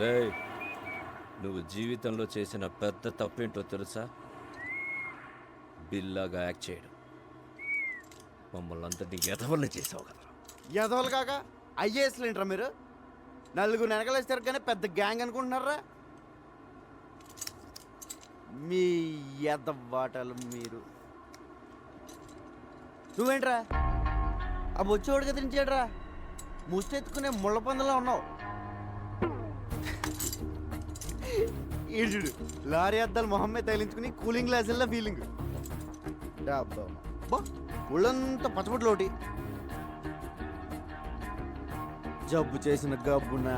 రేయ్, నువ్వు జీవితంలో చేసిన పెద్ద తప్పేంటో తెలుసా? బిల్లాగా యాక్ట్ చేయడం. మమ్మల్ని అందరినీ ఎదవల్ని చేసావు కదా. ఎదవలు కాక ఐఏఎస్లు ఏంట్రా మీరు? నలుగురు వెనకలేస్తారు కానీ పెద్ద గ్యాంగ్ అనుకుంటున్నారా? మీ ఎదవాటలు మీరు. నువ్వేంట్రా ఆ బొచ్చోడు కదిలించాడ్రా? ముష్టెత్తుకునే ముళ్ళ పందులో ఉన్నావు. ఈడు లారీ అద్దాలు మొహమ్మే తగిలించుకుని కూలింగ్ గ్లాసుల్లో ఫీలింగ్. ఒళ్ళంతా పచ్చబొట్లు ఒకటి. జబ్బు చేసిన గబ్బున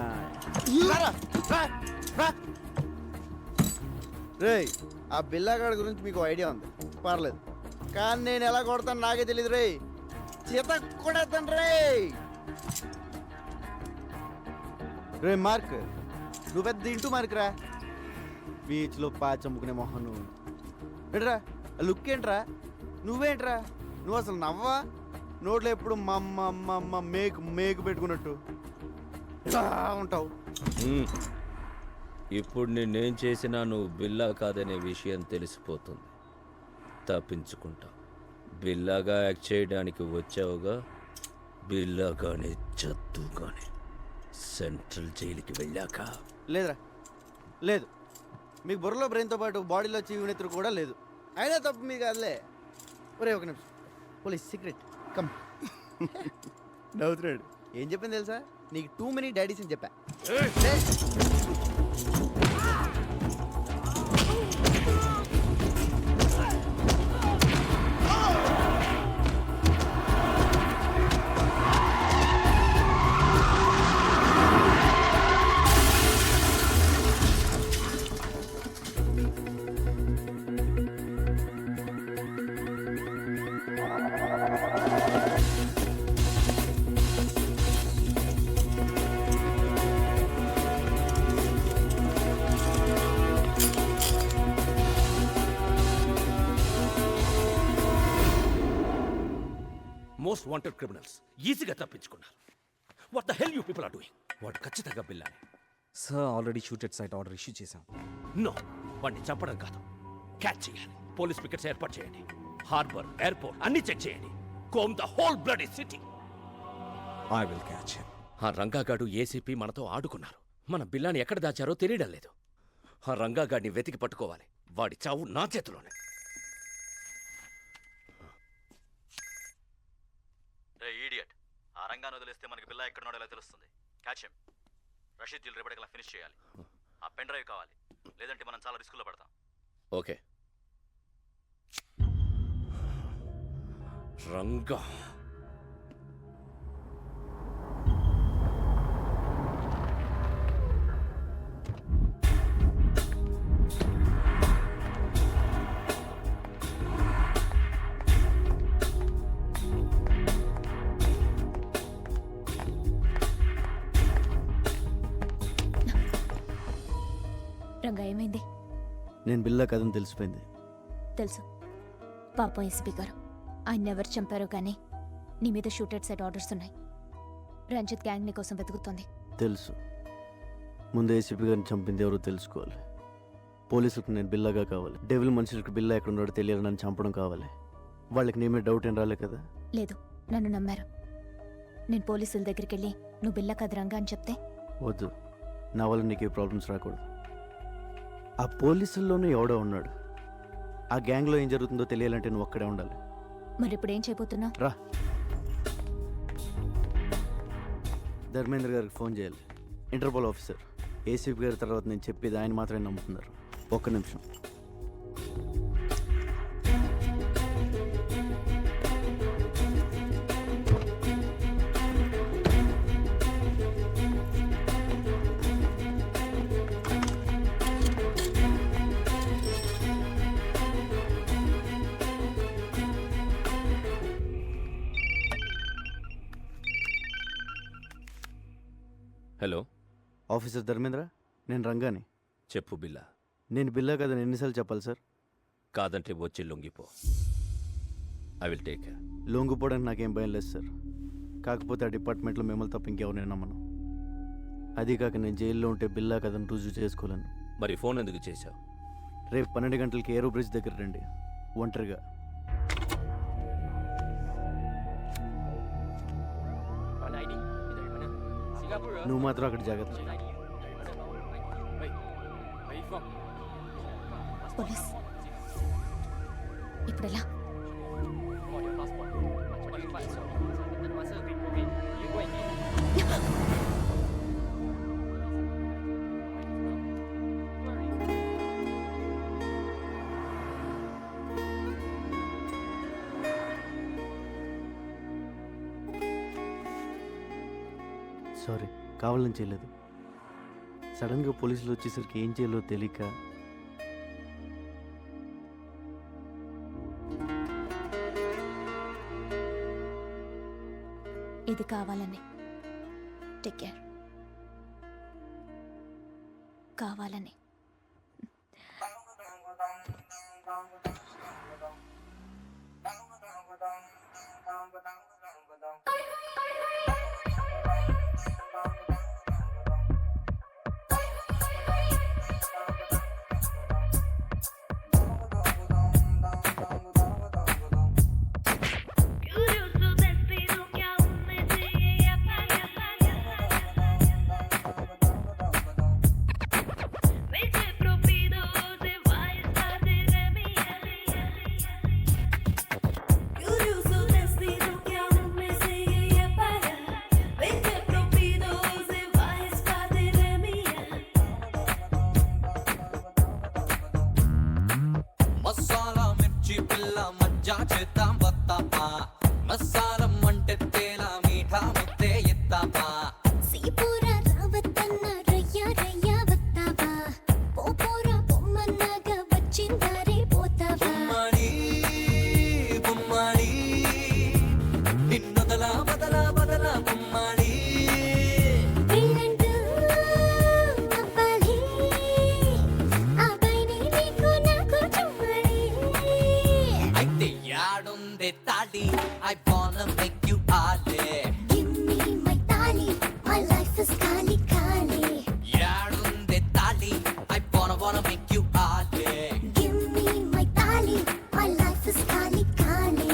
రే. ఆ బిల్లాగాడి గురించి మీకు ఐడియా ఉంది, పర్లేదు. కానీ నేను ఎలా కొడతాను నాకే తెలియదు రే. చేత కొడతాను రే. రే మార్క్, నువ్వు పెద్ద ఇంటూ మార్క్ రా. బీచ్లో పాచమ్ముకునే మొహం నువ్వు. ఏంట్రా లుక్ ఏంట్రా? నువ్వేంట్రా? నువ్వు అసలు నవ్వా? నోట్లో ఎప్పుడు మమ్మ మేకు పెట్టుకున్నట్టు ఇలా ఉంటావు. ఇప్పుడు నేనేం చేసినా నువ్వు బిల్లా కాదనే విషయం తెలిసిపోతుంది. తప్పించుకుంటావు. బిల్లాగా యాక్ట్ చేయడానికి వచ్చావుగా. బిల్లాగానే చదువుగానే సెంట్రల్ జైలుకి వెళ్ళాక. లేదురా, లేదు. మీకు బుర్రలో బ్రెయిన్తో పాటు బాడీలో చీవునెత్తురు కూడా లేదు. అయినా తప్పు మీకు కాదులే. ఒరే ఒక నిమిషం, పోలీస్ సీక్రెట్ కమ్. నవ్వుతున్నాడు. ఏం చెప్పింది తెలుసా? నీకు టూ మెనీ డాడీస్ అని చెప్పా. మోస్ట్ వాంటెడ్ క్రిమినల్స్ ఈజీగా తప్పించుకున్నారు. What the hell you people are doing? వాడు ఖచ్చితంగా బిల్లానే. Sir already shooted sight order issue చేశాం. నో, వాడిని చంపడం కాదు, క్యాచ్ చేయాలి. పోలీస్ పికెట్స్ ఏర్పాటు చేయండి. హార్బర్, ఎయిర్పోర్ట్ అన్ని చెక్ చేయండి. Comb the whole bloody city. I will catch him. ఆ రంగాగాడు ఏసీపీ మనతో ఆడుకున్నారు. మన బిల్లాని ఎక్కడ దాచారో తెలియడం లేదు. ఆ రంగాగాడిని వెతికి పట్టుకోవాలి. వాడి చావు నా చేతిలోనే. ఈడియట్, ఆ రంగాన్ని వదిలేస్తే మనకి బిల్లా ఎక్కడున్నాడో ఎలా తెలుస్తుంది? Catch him. రషీద్ జిల్ రేపటికల్లా ఫినిష్ చేయాలి. ఆ పెన్ డ్రైవ్ కావాలి, లేదంటే మనం చాలా రిస్కులో పడతాం. ఓకే. రంగా రంగా ఏమైంది? నేను బిల్లా కథను తెలిసిపోయింది. తెలుసు. పాపం ఎస్పీ గారు, ఆయన ఎవరు చంపారో కానీ నీ మీద షూటెడ్ సైట్ ఆర్డర్స్ ఉన్నాయి. రంజిత్ గ్యాంగ్ నీ కోసం వెతుకుతోంది. తెలుసు. ముందు ఏసీపీ గారిని చంపింది ఎవరో తెలుసుకోవాలి. పోలీసులకు నేను బిల్లాగా కావాలి. డెవిల్ మనుషులకు బిల్లా ఎక్కడ ఉన్నాడో తెలియాలి. నన్ను చంపడం కావాలి. వాళ్ళకి నీ మీద డౌట్ ఏం రాలే కదా? లేదు, నన్ను నమ్మారు. నేను పోలీసుల దగ్గరికి వెళ్ళి నువ్వు బిల్లా కాదు రంగా అని చెప్తే వద్దు. నా వల్ల నీకు ఏ ప్రాబ్లమ్స్ రాకూడదు. ఆ పోలీసుల్లోనే ఎవడో ఉన్నాడు. ఆ గ్యాంగ్లో ఏం జరుగుతుందో తెలియాలంటే నువ్వు అక్కడే ఉండాలి. మరి ఇప్పుడు ఏం చేయబోతున్నావు? రా. ధర్మేంద్ర గారికి ఫోన్ చేయాలి. Interpol officer. ఏసీపీ గారి తర్వాత నేను చెప్పేది ఆయన మాత్రమే నమ్ముతున్నారు. ఒక్క నిమిషం. హలో, ఆఫీసర్ ధర్మేంద్ర, నేను రంగాని. చెప్పు బిల్లా. నేను బిల్లా కదని ఎన్నిసార్లు చెప్పాలి సార్? కాదంటే వచ్చి లొంగిపో. I will take care. లొంగిపోవడానికి నాకేం భయం లేదు సార్. కాకపోతే ఆ డిపార్ట్మెంట్లో మిమ్మల్ని తప్ప ఇంకెవరిని నమ్మను. అది కాక నేను జైల్లో ఉంటే బిల్లా కథను రుజువు చేసుకోలేను. మరి ఫోన్ ఎందుకు చేశావు? రేపు 12 గంటలకి ఏరో బ్రిడ్జ్ దగ్గర రండి, ఒంటరిగా. నువ్వు మాత్రం అక్కడ జాగ్రత్త. పోలీస్ ఇప్పుడు ఎలా? సారీ, కావాలని చేయలేదు. సడన్గా పోలీసులు వచ్చేసరికి ఏం చేయాలో తెలియక. ఇది కావాలని. Take care. కావాలని. మసాలా మిర్చి పిల్ల మజ్జా చేద్దాం వస్తాపా, మసాలం అంటే తేల మీఠా ముద్దే ఎత్తాపా. సీపూరా రావద్దన్న రయ్యా రయ్యా వస్తావా, పోపోరా పొమ్మన్నాగా వచ్చిందారే పోతావా. బొమ్మడి బొమ్మడి నిన్నొదలా బదలా బదలా బొమ్మడి. పెళ్ళంటూ అవ్వాలి, అబ్బాయిని నీకు నాకు చుమ్మడి. అయితే యాడుందే తాడి, I wanna make you Ale. Give me my తాళి, my life is ఖాళీ ఖాళీ. యాడుందే తాడి, I wanna make you Ale. Give me my తాళి, my life is ఖాళీ ఖాళీ.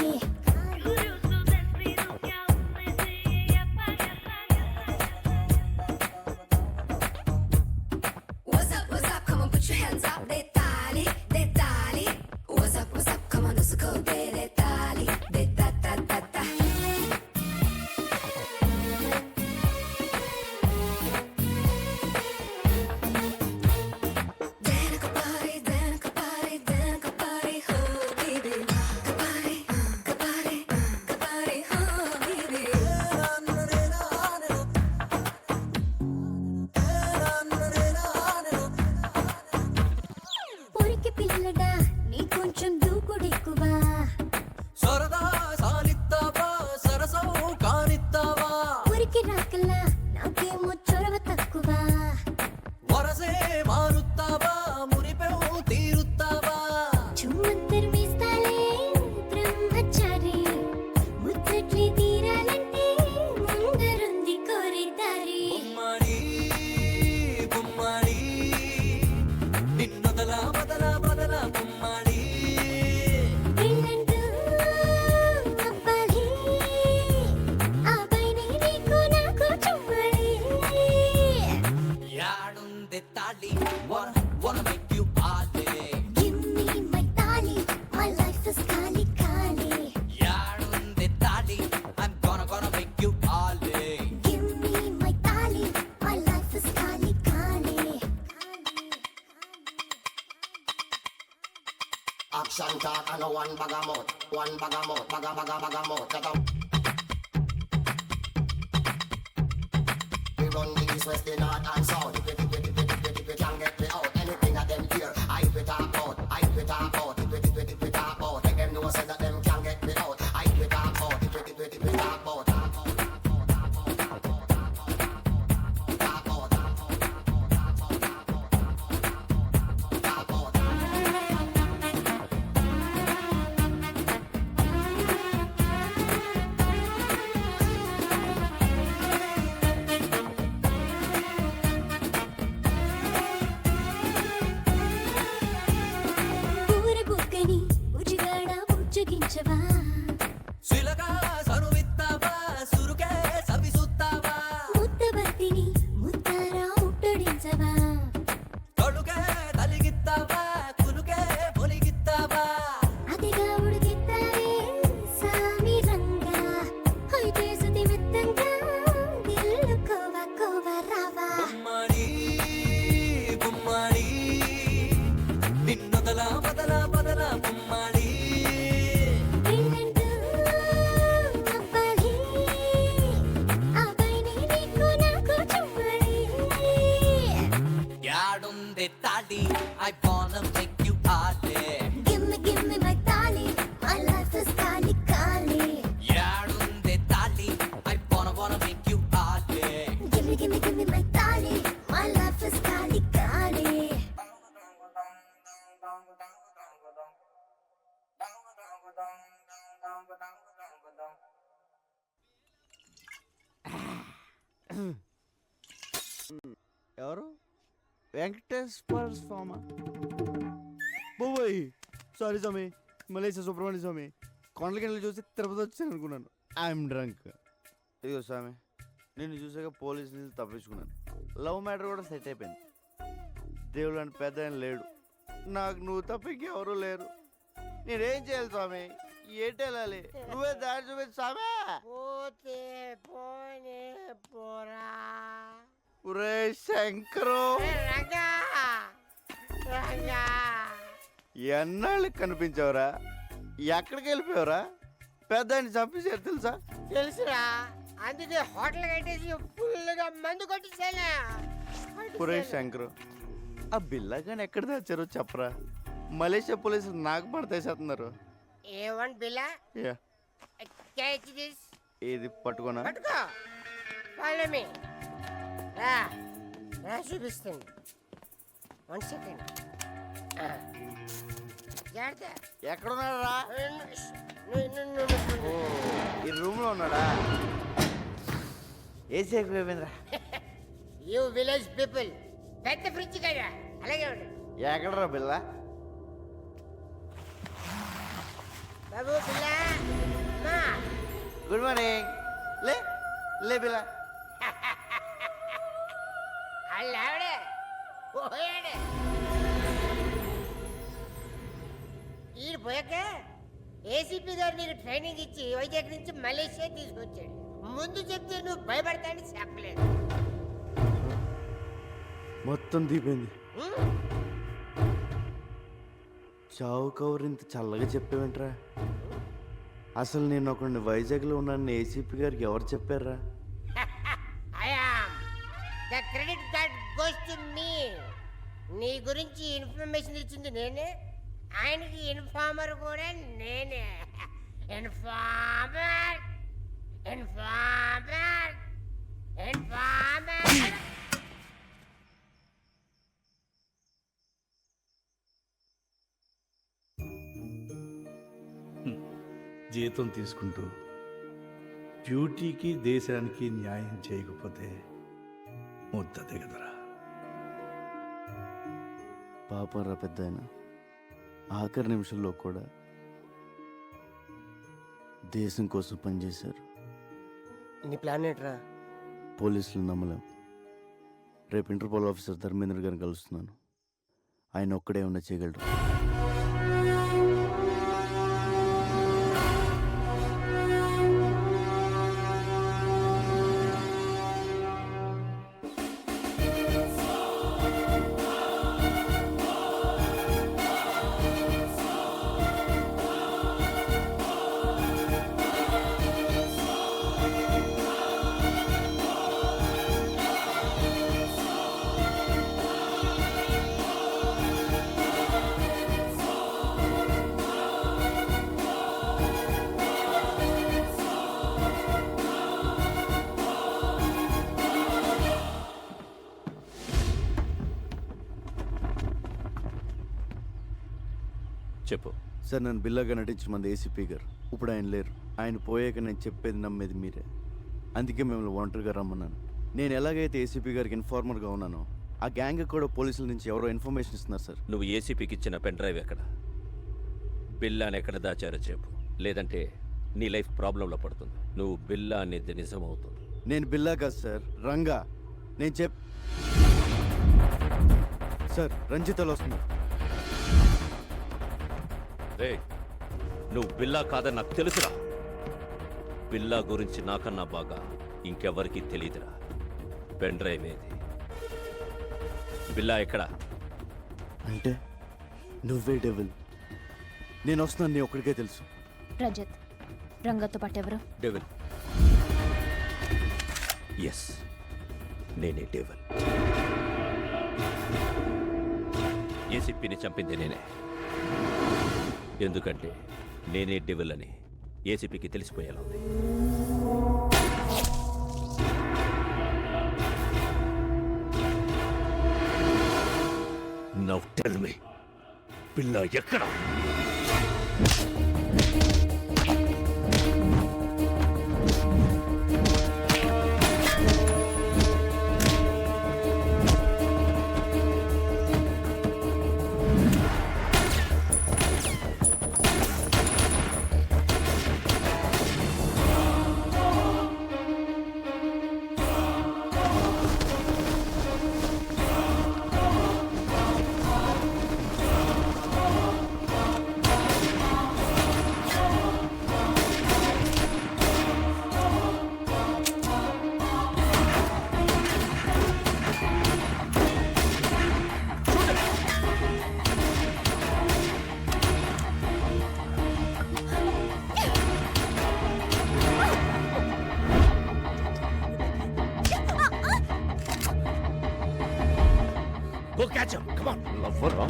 What's up, come on, put your hands up, de tali. What's up, come on, let's go, de tali, de ta ta ta ta. Dance a party, oh baby. Party, oh baby. పొరికి పిల్లడా నీ కొంచెం దూకుడెక్కువా. సరదా సాలిత్తావా, సరసం కానిత్తావా. ఊరికి రాకల్లా నాకేమో చొరవ తక్కువా. వరసే మారుత్తావా, మురిపెవు తీరుత్తావా. చుమ్మంతరు వేస్తాలే బ్రహ్మచారి, ముచ్చట్లే తీరాలంటే ముందరుంది కోరిదారి. బొమ్మడి బొమ్మడి నిన్నొదలా బదలా బదలా బొమ్మడి. పెళ్ళంటూ అవ్వాలి, అబ్బాయిని నీకు నాకు చుమ్మడి. యాడుందే తాళి, wanna make you Ale. Give me my తాళి, my life is ఖాళీ ఖాళీ. యాడుందే తాళి, I'm gonna make you Ale. Give me my తాళి, my life is ఖాళీ ఖాళీ. Action talk and one bag of mouth, bag of mouth. We run the east, west, the north and south. If you can't get me out, anything of them here, I be talk out. If you talk out, make them know say that them can't get me out. I be talk out. If you talk out. యాడుందే తాడి I wanna make you party Give me my tali. My life is kali kali. యాడుందే తాడి I wanna make you party Give me my tali. My life is kali kali. ఎవరు వెంకటేశ్వర స్వామి బాబోయ్ sorry స్వామి Malaysia Subrahmanya స్వామి కొండలకి వెళ్ళి చూసి తిరుపతి వచ్చాను అనుకున్నాను I'm drunk ఇదిగో స్వామి నిన్ను చూసాక పోలీసులు నుంచి తప్పించుకున్నాను లవ్ మ్యాటర్ కూడా సెట్ అయిపోయింది దేవుడు అని పెద్ద ఆయన లేడు నాకు నువ్వు తప్ప ఇంకెవరూ లేరు నేనేం చేయాలి స్వామి ఏంటి వెళ్ళాలి నువ్వే దారి చూపించు స్వామి పోతే పోనే పోరా ఒరే శంకరు రంగా రంగా ఎన్నాళ్ళకి కనిపించావురా ఎక్కడికి వెళ్ళిపోయావురా పెద్ద ఆయన చంపేసారు తెలుసా తెలుసురా అందుకే హోటల్ కట్టేసి ఫుల్గా మందు కొట్టేసాను ఒరే శంకరు ఆ బిల్లగాని ఎక్కడ తెచ్చారో చెప్పరా మలేషియా పోలీసులు నాకు పడతేసేస్తున్నారు A1 Billa yeah catch this ఇది పట్టుకోనా పట్టుకో ఫాలో మీ రా రా చూపిస్తుంది 1 సెకండ్ జాగ్రత్త ఎక్కడున్నారా నువ్వు ఈ రూమ్ లో ఉన్నాడా ఏసీ ఎక్కువైపోయిందిరా యూ విలేజ్ పీపుల్ పెద్ద ఫ్రిడ్జ్ కదా అలాగే ఉండు ఎక్కడరా బిల్ల బాబు పిల్ల మా గుడ్ మార్నింగ్ లే లే బిల్ల అల్లావిడే పోయాడు ఈయన పోయాక ఏసీపీ గారు నీకు ట్రైనింగ్ ఇచ్చి వైజాగ్ నుంచి మలేషియా తీసుకొచ్చాడు ముందు చెప్తే నువ్వు భయపడతానని చెప్పలేదు మొత్తం దీపోయింది చావు కవర్ ఇంత చల్లగా చెప్పేవేంట్రా అసలు నేను ఒకడిని వైజాగ్లో ఉన్నాను ఏసీపీ గారికి ఎవరు చెప్పారా the credit card goes to me నీ గురించి ఇన్ఫర్మేషన్ ఇచ్చింది నేనే ఆయనకి ఇన్ఫార్మర్ కూడా నేనే ఇన్ఫార్మర్ ఇన్ఫార్మర్ ఇన్ఫార్మర్ జీతం తీసుకుంటూ డ్యూటీకి దేశానికి న్యాయం చేయకపోతే ముద్ద దిగదురా. పాపం రా పెద్ద ఆయన ఆఖరి నిమిషంలో కూడా దేశం కోసం పనిచేశారు. నీ ప్లాన్ ఏంట్రా? పోలీసులు నమ్మలేం. రేపు ఇంటర్పోల్ ఆఫీసర్ ధర్మేంద్ర గారిని కలుస్తున్నాను. ఆయన ఒక్కడే ఉన్న చేయగలరు. చెప్పు సార్, నన్ను బిల్లాగా నటించిన మంది ఏసీపీ గారు. ఇప్పుడు ఆయన లేరు. ఆయన పోయాక నేను చెప్పేది నమ్మేది మీరే. అందుకే మిమ్మల్ని ఒంటరిగా రమ్మన్నాను. నేను ఎలాగైతే ఏసీపీ గారికి ఇన్ఫార్మర్గా ఉన్నానో ఆ గ్యాంగ్ కూడా పోలీసుల నుంచి ఎవరో ఇన్ఫర్మేషన్ ఇస్తున్నారు సార్. నువ్వు ఏసీపీకి ఇచ్చిన పెన్ డ్రైవ్ ఎక్కడ? బిల్లాని ఎక్కడ దాచారో చెప్పు, లేదంటే నీ లైఫ్ ప్రాబ్లంలో పడుతుంది. నువ్వు బిల్లా అనేది నిజమవుతుంది. నేను బిల్లా కాదు సార్, రంగా. నేను సార్, రంజితలో వస్తున్నారు. రే, నువ్వు బిల్లా కాదని నాకు తెలుసురా. బిల్లా గురించి నాకన్నా బాగా ఇంకెవరికి తెలియదురా. పెన్ డ్రైవ్ ఏది? బిల్లా ఎక్కడ? అంటే నువ్వే డెవిల్. నేను వస్తున్నాను, నీ ఒక్కడికే తెలుసు. రజత్, రంగతో పాటు ఎవరు? డెవిల్. ఎస్, నేనే డెవిల్. ఏసీపీని చంపింది నేనే. ఎందుకంటే నేనే డెవిల్ అని ఏసీపీకి తెలిసిపోయేలా ఉంది. నౌ టెల్ మీ, పిల్ల ఎక్కడ? Go catch him. Come on. Lover, huh?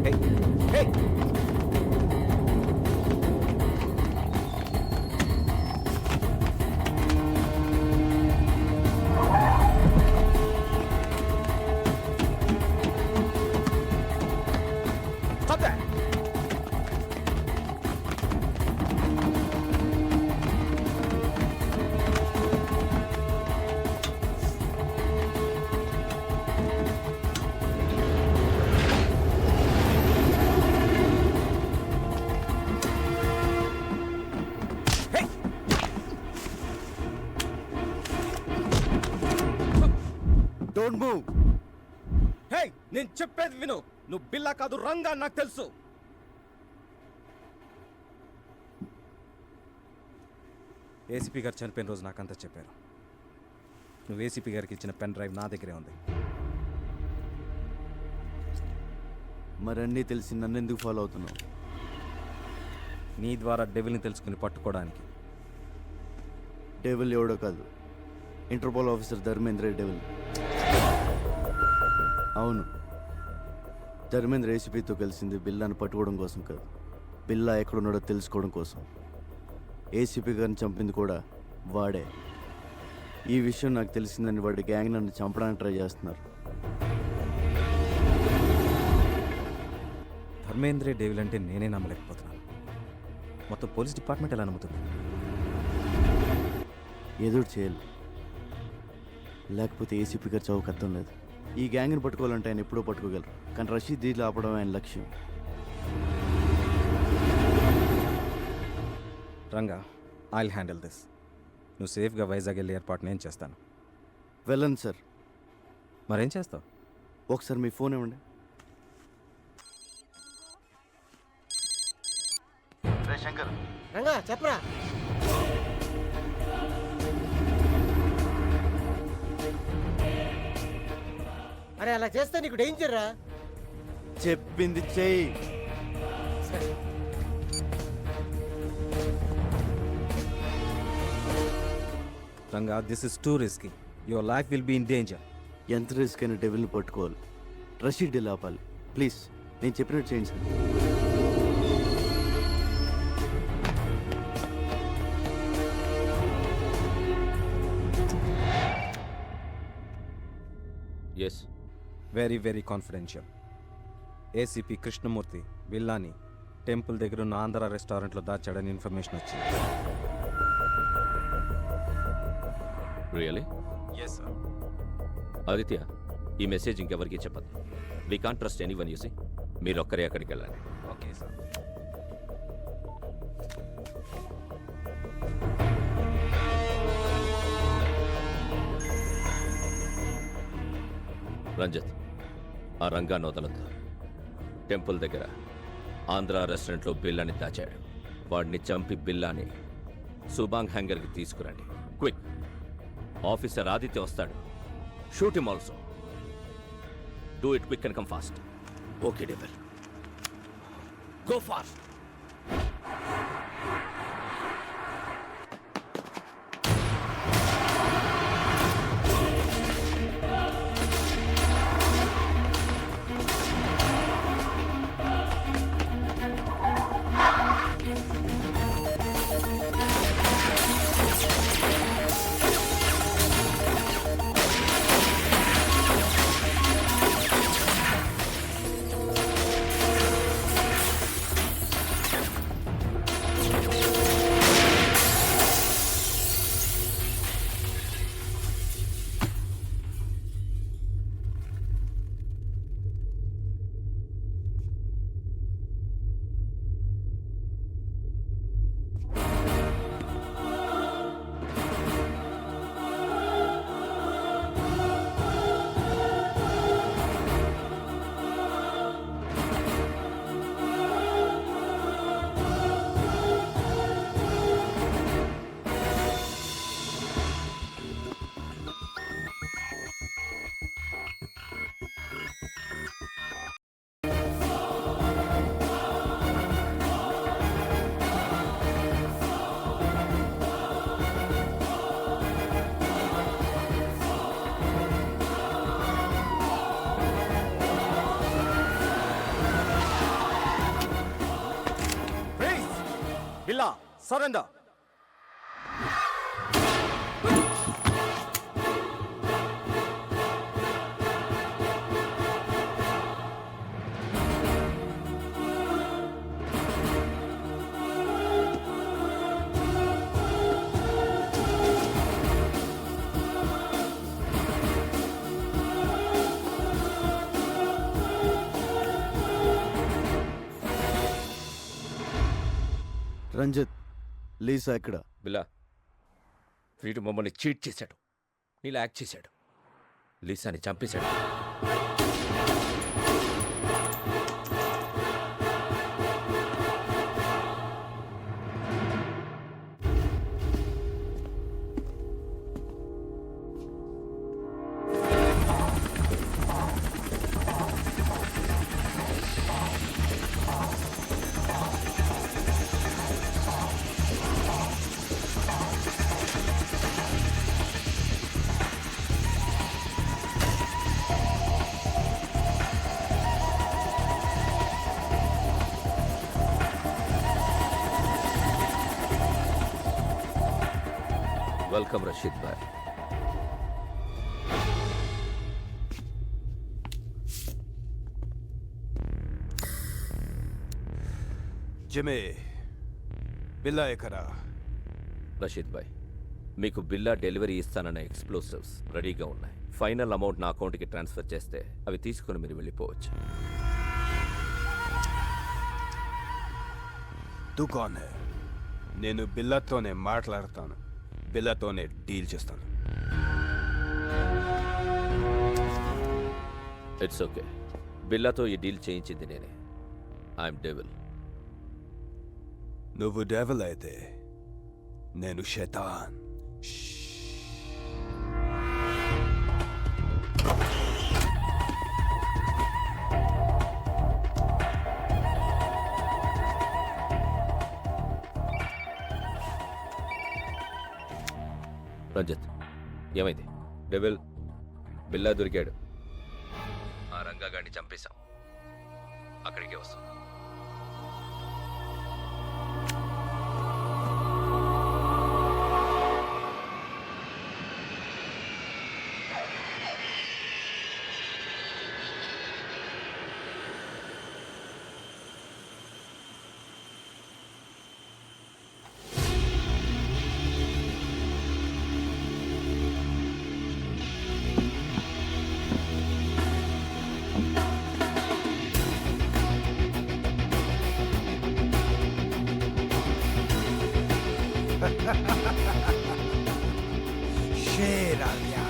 Hey, hey! Stop that! Don't move. Hey, నేను చెప్పేది విను. నువ్వు బిల్లా కాదు, రంగా నాకు తెలుసు. ఏసీపీ గారు చనిపోయిన రోజు నాకంతా చెప్పారు. నువ్వు ఏసీపీ గారికి ఇచ్చిన పెన్ డ్రైవ్ నా దగ్గరే ఉంది. మరన్నీ తెలిసి నన్ను ఎందుకు ఫాలో అవుతున్నావు? నీ ద్వారా డెవిల్ని తెలుసుకుని పట్టుకోవడానికి. డెవిల్ ఎవడో కాదు, ఇంటర్పోల్ ఆఫీసర్ ధర్మేంద్ర డెవిల్. అవును, ధర్మేంద్ర ఏసీపీతో కలిసింది బిల్లాను పట్టుకోవడం కోసం కాదు, బిల్లా ఎక్కడున్నాడో తెలుసుకోవడం కోసం. ఏసీపీ గారిని చంపింది కూడా వాడే. ఈ విషయం నాకు తెలిసిందని వాడి గ్యాంగ్ నన్ను చంపడానికి ట్రై చేస్తున్నారు. ధర్మేంద్రే డెవిల్ అంటే నేనే నమ్మలేకపోతున్నాను. మొత్తం పోలీస్ డిపార్ట్మెంట్ ఎలా నమ్ముతుంది? ఏదో చేయాలి, లేకపోతే ఏసీపీ గారు చౌక అర్థం లేదు. ఈ గ్యాంగ్ని పట్టుకోవాలంటే ఆయన ఎప్పుడో పట్టుకోగలరు, కానీ రషీద్ దీన్ని ఆపడం ఆయన లక్ష్యం. Ranga, I'll handle this. నువ్వు సేఫ్గా వైజాగ్ వెళ్ళి ఏర్పాటు నేను చేస్తాను. వెళ్ళండి సార్. మరేం చేస్తావు? ఒకసారి మీ ఫోన్ ఇవ్వండి. శంకర్, రంగా చెప్పరా. అరే అలా చేస్తే నీకు డేంజర్ రా. చెప్పింది చెయ్యి. Ranga, this is too risky. Your life will be in danger. ఎంత రిస్క్ అయినా డెవిల్ని పట్టుకోవాలి, రషీద్ డీల్ ఆపాలి. ప్లీజ్ నేను చెప్పినట్టు చేయండి sir. Yes, very very confidential. ACP Krishnamurthy బిల్లాని టెంపుల్ దగ్గర ఉన్న ఆంధ్ర రెస్టారెంట్లో దాచాడని ఇన్ఫర్మేషన్ వచ్చింది. రియలీ? Yes sir. ఆదిత్య, ఈ మెసేజ్ ఇంకెవరికి చెప్పద్దు. We can't trust anyone. You see మీరొక్కరే అక్కడికి వెళ్ళాలి. Okay sir. రంజిత్, ఆ రంగాన్ని వదలొద్దు. టెంపుల్ దగ్గర ఆంధ్ర రెస్టారెంట్లో బిల్లాని దాచాడు. వాడిని చంపి బిల్లాని సుబాంగ్ హ్యాంగర్కి తీసుకురండి. క్విక్. ఆఫీసర్ ఆదిత్య వస్తాడు. Shoot him also. Do it quick and come fast. Okay devil, go fast. Billa surrender. Ranjith, Lisa ఎక్కడ? బిల్లా, వీడు మమ్మల్ని చీట్ చేశాడు, నీలా యాక్ట్ చేశాడు, లీసాని చంపేశాడు. వెల్కమ్ రషీద్ భాయ్. జిమే, బిల్లా ఎక్కడా? రషీద్ భాయ్, మీకు బిల్లా డెలివరీ ఇస్తానన్న ఎక్స్ప్లోసివ్స్ రెడీగా ఉన్నాయి. ఫైనల్ అమౌంట్ నా అకౌంట్కి ట్రాన్స్ఫర్ చేస్తే అవి తీసుకుని మీరు వెళ్ళిపోవచ్చు. దుకాన్ హే, నేను బిల్లాతోనే మాట్లాడతాను, బిల్లాతోనే డీల్ చేస్తాను. ఇట్స్ ఓకే, బిల్లాతో ఈ డీల్ చేయించింది నేనే. I'm devil. నువ్వు డెవల్ అయితే నేను శైతాన్. రంజిత్, ఏమైంది? డెవిల్, బిల్లా దొరికాడు. ఆ రంగాగాడిని చంపేశాం. అక్కడికే వస్తాం. शेर आ गया.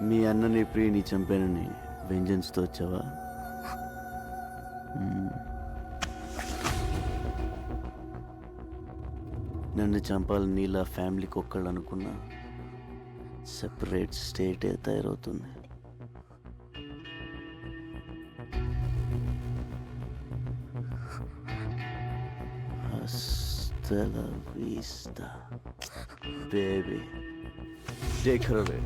మీ అన్నని ప్రియని చంపానని వెంజన్స్తో వచ్చావా? నన్ను చంపాలని నీలా ఫ్యామిలీకి ఒక్కళ్ళు అనుకున్నా సెపరేట్ స్టేటే తయారవుతుంది. Hasta la vista, baby. Take her away.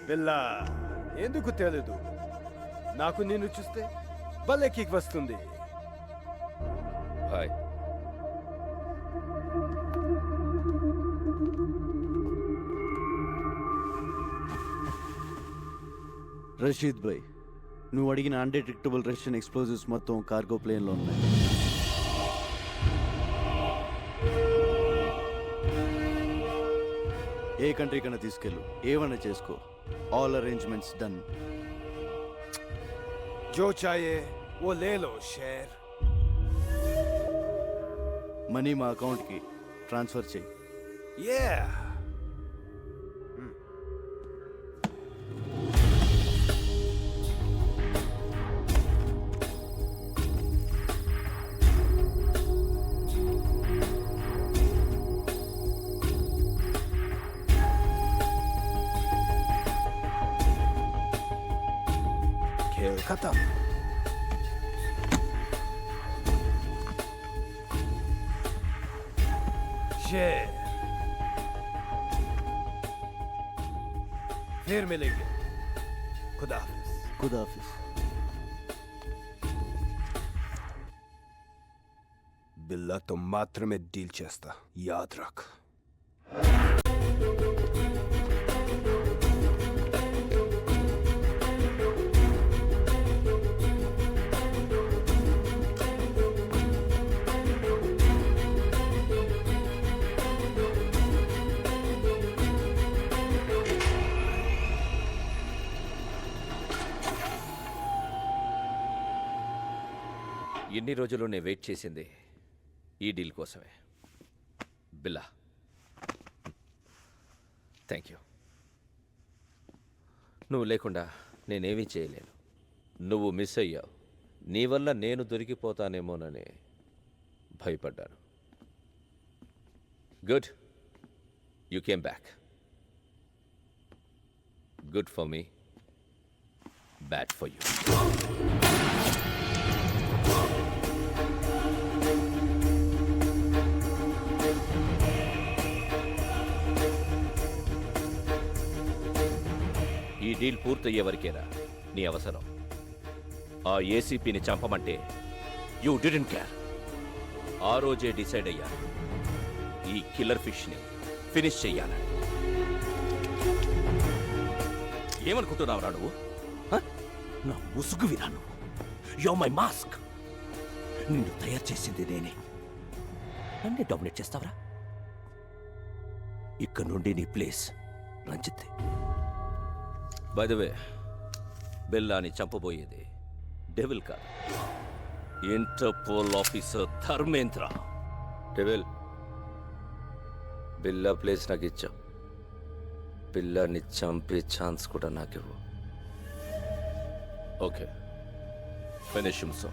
పిల్ల ఎందుకు తెలీదు? నాకు నిన్ను చూస్తే భలే కిక్ వస్తుంది. హాయ్. రషీద్ భాయ్, నువ్వు అడిగిన అన్డిటెక్టబుల్ రష్యన్ ఎక్స్ప్లోజివ్స్ మొత్తం కార్గో ప్లేన్లో ఉన్నాయి. ఏ కంట్రీ కన్నా తీసుకెళ్ళు, ఏమన్నా చేసుకో. All arrangements done. जो चाहिए वो ले लो शेर. మనీ మా అకౌంట్కి ట్రాన్స్ఫర్ చేయి. Yeah. खेल खत्म. शेर. फिर मिलेंगे. खुदा हाफिज. ఖుదాఫిస్. బిల్లాతో మాత్రమే డీల్ చేస్తా, యాద్ రఖ్. ఎన్ని రోజులు నేను వెయిట్ చేసింది ఈ డీల్ కోసమే. బిల్లా, థ్యాంక్ యూ. నువ్వు లేకుండా నేనేమీ చేయలేను. నువ్వు మిస్ అయ్యావు. నీ వల్ల నేను దొరికిపోతానేమోనని భయపడ్డాను. Good, you came back. Good for me, bad for you. ఈ డీల్ పూర్తయ్యే వరకేనా నీ అవసరం? ఆ ఏసీపీని చంపమంటే యూ డిడెంట్ కేర్. ఆ రోజే డిసైడ్ అయ్యా ఈ కిల్లర్ ఫిష్ని ఫినిష్ చెయ్యాలని. ఏమనుకుంటున్నావురా నువ్వు? నా ముసుగువిరా నువ్వు. Yo my mask. నిన్ను తయారు చేసింది నేనే. నన్నే డామినేట్ చేస్తావరా? ఇక్కడ నుండి నీ place Ranjith. By the way, బెల్లాని చంపబోయేది డెవిల్ కాదు, Interpol officer Dharmendra. Devil, Billa place నాకు ఇచ్చావు. బిల్లాని చంపే ఛాన్స్ కూడా నాకివ్వు. Okay, finish him so.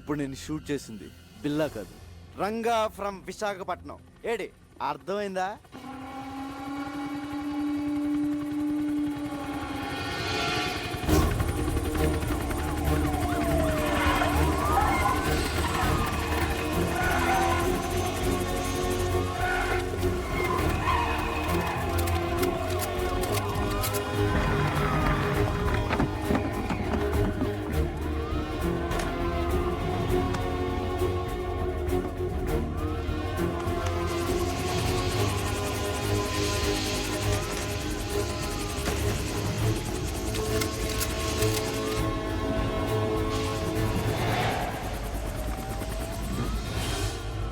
ఇప్పుడు నేను షూట్ చేసింది బిల్లా కాదు, రంగా ఫ్రమ్ విశాఖపట్నం. ఏడి అర్థమైందా?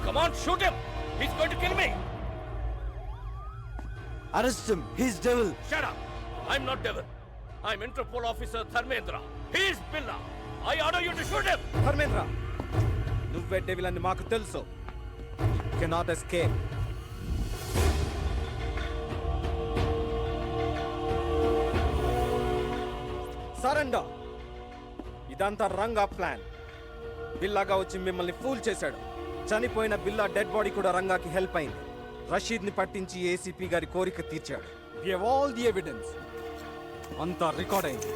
Come on, shoot him! He's going to kill me! Arrest him, he's devil. Shut up! I'm not devil. I'm Interpol officer Dharmendra. He is Billa. I order you to shoot him! Dharmendra, నువ్వే devil అని మాకు తెలుసు. Cannot escape. Surrender. ఇదంతా Ranga plan. బిల్లాగా వచ్చి మిమ్మల్ని pool చేశాడు. చనిపోయిన బిల్లా dead body కూడా రంగాకి హెల్ప్ అయింది. రషీద్ని పట్టించి ఏసీపీ గారి కోరిక తీర్చాడు. We have all the evidence. అంతా రికార్డ్ అయింది.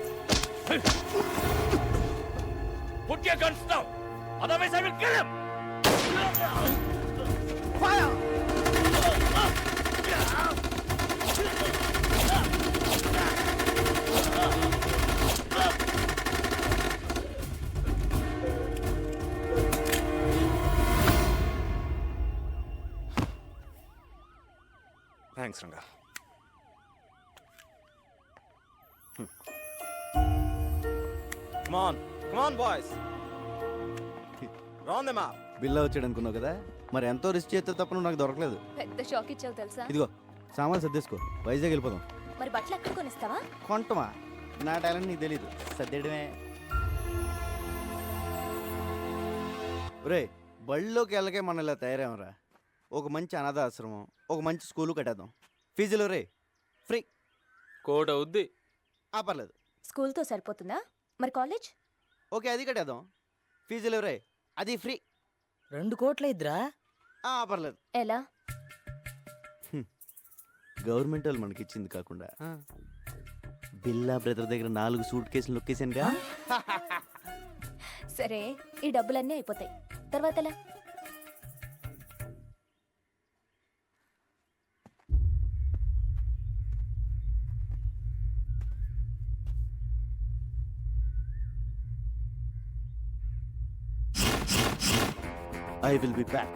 Put your guns down! Otherwise I will kill him! Fire! Thanks Ranga. Come on, come on boys. Round them up. బిల్లా వచ్చాడు అనుకున్నావు కదా, మరి ఎంతో రిస్క్ చేస్తే తప్ప నువ్వు నాకు దొరకలేదు. పెద్ద షాక్ ఇచ్చావు తెలుసా? ఇదిగో సామాన్లు సర్దేసుకో, వైజాగ్ వెళ్ళిపోదాం. మరి బట్టలు ఎక్కడ కొనిస్తావా? కొంటమా? నా టాలెంట్ నీకు తెలీదు, సర్దేయడమే. రే బళ్ళలోకి వెళ్ళకే మనం ఇలా తయారేమరా. ఒక మంచి అనాథ ఆశ్రమం, ఒక మంచి స్కూలు కట్టేద్దాం. ఫీజులు రే ఫ్రీ. కోట్ అవుద్ది. పర్లేదు. స్కూల్తో సరిపోతుందా? మరి కాలేజ్? ఓకే అది కట్టేద్దాం. ఫీజులు రే అది ఫ్రీ. 2 కోట్ల ఇద్దరా? పర్లేదు. ఎలా? గవర్నమెంట్ వాళ్ళు మనకి ఇచ్చింది కాకుండా బిల్లా బ్రదర్ దగ్గర 4 సూట్ కేసులు నొక్కేసానుగా. సరే, ఈ డబ్బులన్నీ అయిపోతాయి, తర్వాత ఎలా? I will be back.